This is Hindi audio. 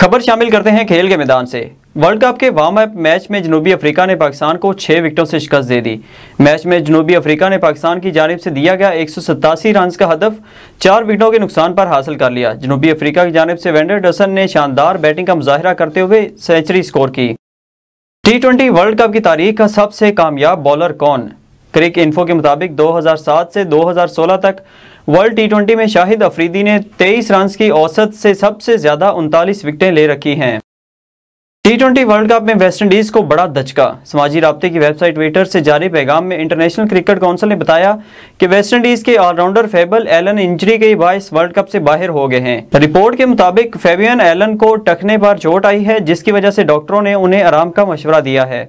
खबर शामिल करते हैं खेल के मैदान से। वर्ल्ड कप के वार्म अप मैच में जनूबी अफ्रीका ने पाकिस्तान को 6 विकेटों से शिकस्त दे दी। मैच में जनूबी अफ्रीका ने पाकिस्तान की जानिब से दिया गया 187 रन का हदफ 4 विकेटों के नुकसान पर हासिल कर लिया। जनूबी अफ्रीका की जानिब से वेंडर डसन ने शानदार बैटिंग का मुजाहिरा करते हुए सेंचुरी स्कोर की। T20 वर्ल्ड कप की तारीख का सबसे कामयाब बॉलर कौन? क्रिक इन्फो के मुताबिक 2007 से 2016 तक वर्ल्ड T20 में शाहिद अफरीदी ने 23 रन की औसत से सबसे ज्यादा 39 विकेटें ले रखी हैं। T20 वर्ल्ड कप में वेस्टइंडीज को बड़ा धचका। समाजी राब्ते की वेबसाइट ट्विटर से जारी पैगाम में इंटरनेशनल क्रिकेट काउंसिल ने बताया कि वेस्टइंडीज के ऑलराउंडर फेबल एलन इंजरी के बायस वर्ल्ड कप से बाहर हो गए हैं। रिपोर्ट के मुताबिक फेबियन एलन को टखने पर चोट आई है, जिसकी वजह से डॉक्टरों ने उन्हें आराम का मशवरा दिया है।